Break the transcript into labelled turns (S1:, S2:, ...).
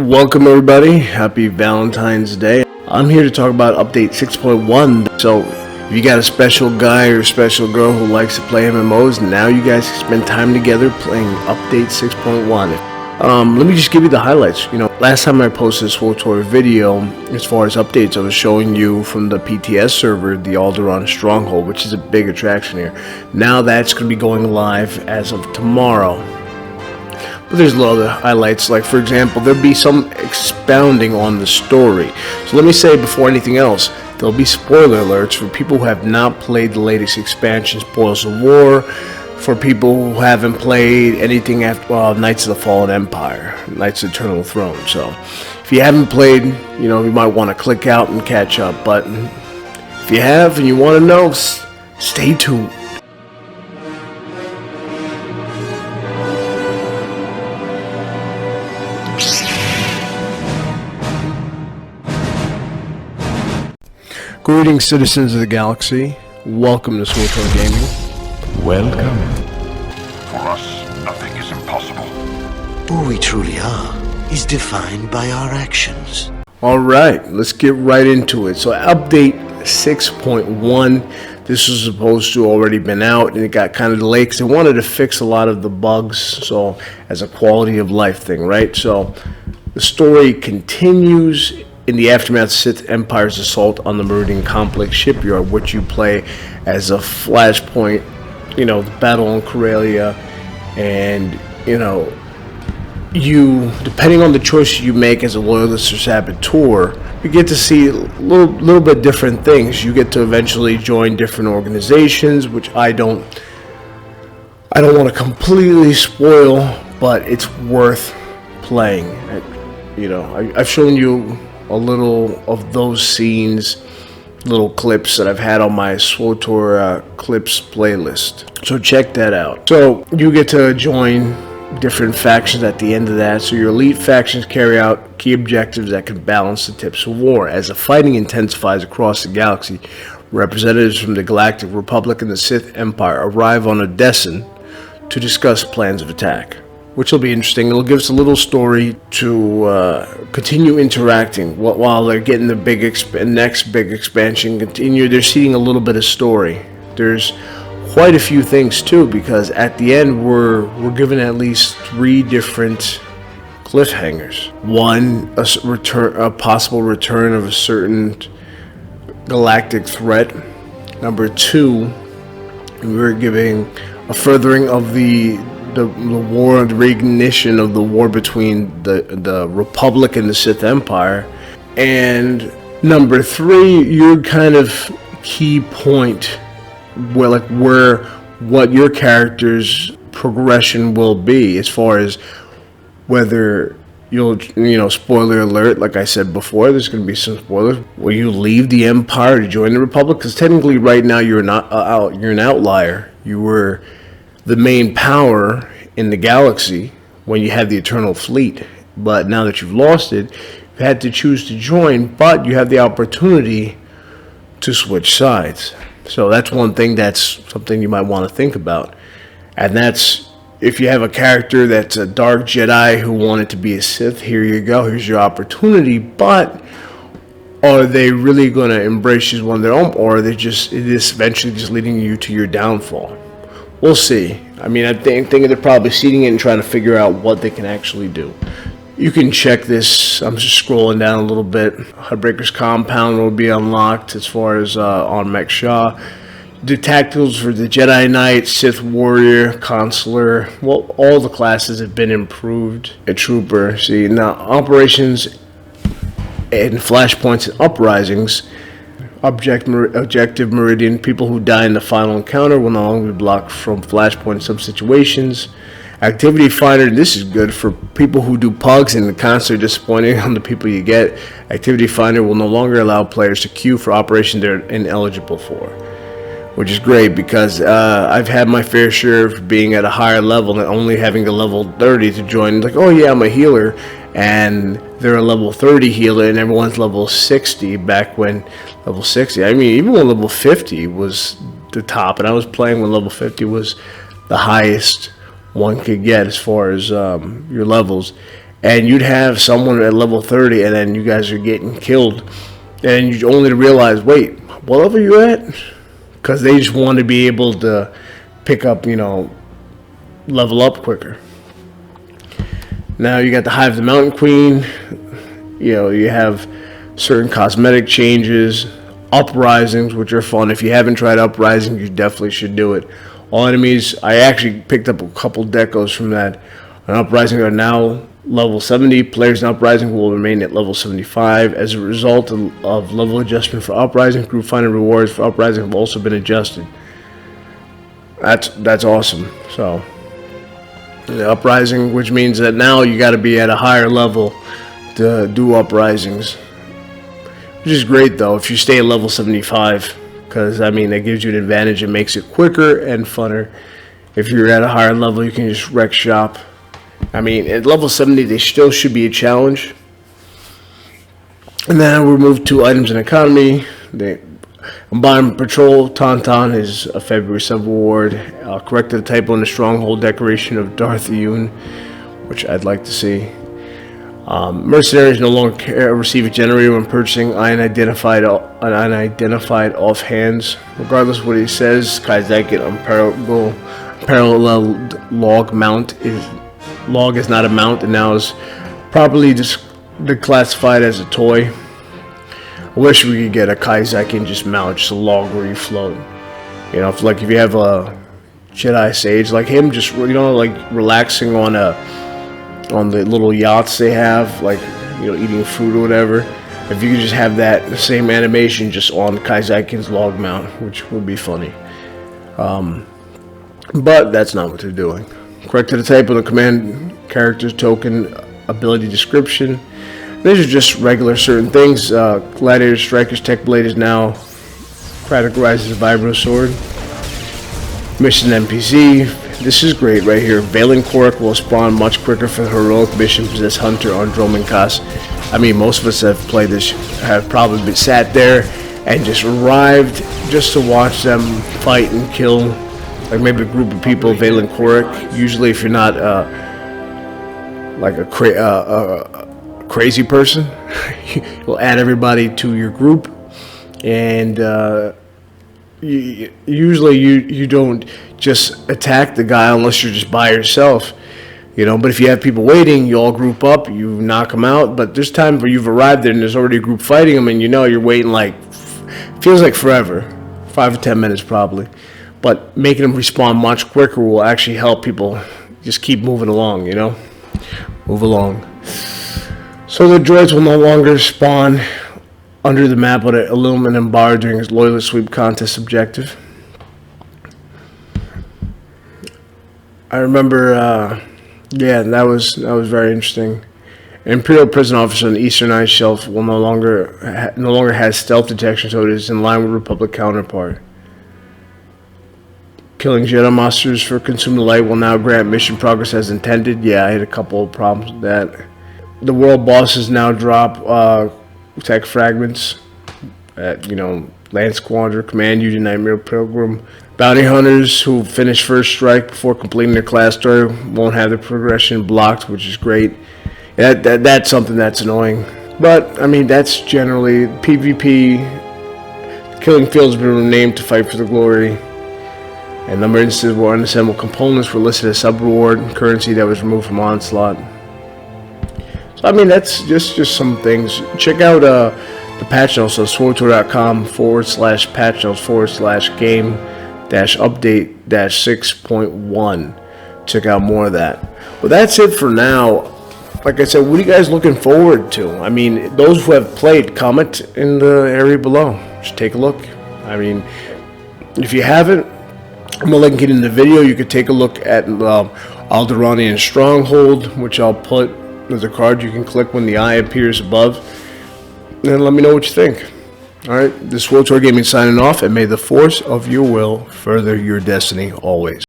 S1: Welcome everybody, happy Valentine's Day. I'm here to talk about update 6.1. So if you got a special guy or special girl who likes to play MMOs, now you guys can spend time together playing update 6.1. Let me just give you the highlights. Last time I posted a Swtor video, as far as updates, I was showing you from the PTS server, the Alderaan Stronghold, which is a big attraction here. Now that's going to be going live as of tomorrow. But there's a lot of other highlights, like for example, there'll be some expounding on the story. So let me say before anything else, there'll be spoiler alerts for people who have not played the latest expansion, Spoils of War, for people who haven't played anything after Knights of the Fallen Empire, Knights of the Eternal Throne. So if you haven't played, you might want to click out and catch up. But if you have and you want to know, stay tuned. Greetings, citizens of the galaxy. Welcome to Swtor Gaming.
S2: Welcome. For us, nothing is impossible.
S3: Who we truly are is defined by our actions.
S1: Alright, let's get right into it. So update 6.1, this was supposed to already been out and it got kind of delayed because they wanted to fix a lot of the bugs, so as a quality of life thing, right? So the story continues in the aftermath of Sith Empire's assault on the Meridian Complex shipyard, which you play as a flashpoint, the battle in Corellia, and you, depending on the choice you make as a loyalist or saboteur, you get to see a little bit different things. You get to eventually join different organizations, which I don't want to completely spoil, but it's worth playing. I've shown you a little of those scenes, little clips that I've had on my Swtor clips playlist, so check that out. So you get to join different factions at the end of that. So your elite factions carry out key objectives that can balance the tips of war. As the fighting intensifies across the galaxy, representatives from the Galactic Republic and the Sith Empire arrive on Odessen to discuss plans of attack, which will be interesting. It'll give us a little story to continue interacting while they're getting the next big expansion. They're seeing a little bit of story. There's quite a few things too, because at the end we're given at least 3 different cliffhangers. One, a possible return of a certain galactic threat. Number 2, we're giving a furthering of the war, the reignition of the war between the Republic and the Sith Empire. And number 3, your kind of key point where what your character's progression will be, as far as whether you'll, spoiler alert, like I said before, there's going to be some spoilers. Will you leave the Empire to join the Republic? Because technically right now you're an outlier. You were the main power in the galaxy when you had the Eternal Fleet, but now that you've lost it, you've had to choose to join, but you have the opportunity to switch sides. So that's one thing, that's something you might want to think about. And that's, if you have a character that's a dark Jedi who wanted to be a Sith, here you go, here's your opportunity. But are they really going to embrace you as one of their own, or are they just, it is eventually just leading you to your downfall? We'll see. I mean, I think they're probably seeding it and trying to figure out what they can actually do. You can check this. I'm just scrolling down a little bit. Heartbreaker's compound will be unlocked as far as on Mech Shah. The tacticals for the Jedi Knight, Sith Warrior, Consular. Well, all the classes have been improved. A Trooper. See, now operations and flashpoints and uprisings. Objective Meridian. People who die in the final encounter will no longer be blocked from flashpoint in some situations. Activity Finder, this is good for people who do pugs and constantly disappointing on the people you get. Activity Finder will no longer allow players to queue for operations they're ineligible for, which is great, because I've had my fair share of being at a higher level and only having a level 30 to join. Like, oh yeah, I'm a healer, and they're a level 30 healer and everyone's level 60 back when level 60. I mean, even when level 50 was the top, and I was playing when level 50 was the highest one could get as far as your levels. and you'd have someone at level 30, and then you guys are getting killed, and you only to realize, wait, what level are you at? Because they just want to be able to pick up, level up quicker. Now you got the Hive of the Mountain Queen. You have certain cosmetic changes, uprisings, which are fun. If you haven't tried uprising, you definitely should do it. All enemies, I actually picked up a couple decos from that. And uprising are now level 70. Players in uprising will remain at level 75. As a result of level adjustment for uprising, group finder rewards for uprising have also been adjusted. That's awesome. So the uprising, which means that now you got to be at a higher level to do uprisings, which is great though if you stay at level 75, because that gives you an advantage. It makes it quicker and funner. If you're at a higher level, you can just wreck shop. At level 70, they still should be a challenge. And then we move to items in economy. They combined patrol Tauntaun is a February sub-award. Corrected a typo in the stronghold decoration of Dathomir, which I'd like to see. Mercenaries no longer receive a generator when purchasing unidentified offhands. Regardless of what he says, Kaizakin unparalleled log is not a mount and now is properly declassified as a toy. I wish we could get a Kaizakin just mount, just a log where you float. If you have a Jedi Sage like him, just relaxing on the little yachts they have, eating fruit or whatever. If you could just have that same animation just on Kaizakin's log mount, which would be funny. But that's not what they're doing. Corrected the type of the command character's token ability description. These are just regular certain things. Gladiator Striker's Tech Blade is now categorized as a Vibro Sword. Mission NPC. This is great right here. Valen Korok will spawn much quicker for the heroic mission possessed hunter on Dromenkas. Most of us have played this, have probably been sat there and just arrived just to watch them fight and kill, maybe a group of people. Valen Korok. Usually, if you're not a crazy person, you'll add everybody to your group, and usually you don't just attack the guy unless you're just by yourself, but if you have people waiting, you all group up, you knock them out. But there's time where you've arrived there and there's already a group fighting them, and you're waiting feels like forever, 5 or 10 minutes probably. But making them respawn much quicker will actually help people just keep moving along, move along. So the droids will no longer spawn under the map with an aluminum bar during his loyalist sweep contest objective. I remember, that was very interesting. An Imperial prison officer on the Eastern Ice Shelf will no longer has stealth detection, so it is in line with Republic counterpart. Killing Jedi Masters for Consume the Light will now grant mission progress as intended. Yeah, I had a couple of problems with that. The world bosses now drop tech fragments at, Land Squadron, Command Unit, Nightmare Pilgrim. Bounty hunters who finish first strike before completing their class story won't have their progression blocked, which is great. That's something that's annoying. But, that's generally PvP. Killing fields have been renamed to Fight for the Glory. And number of instances where unassembled components were listed as sub-reward currency that was removed from Onslaught. So, that's just some things. Check out the patch notes on swtor.com/patch notes/game-update-6.1. Check out more of that. Well, that's it for now. Like I said, what are you guys looking forward to? Those who have played, comment in the area below. Just take a look. If you haven't, I'm going to link it in the video. You could take a look at Alderaanian Stronghold, which I'll put as a card you can click when the eye appears above. And let me know what you think. Alright, this is Swtor Gaming signing off, and may the force of your will further your destiny always.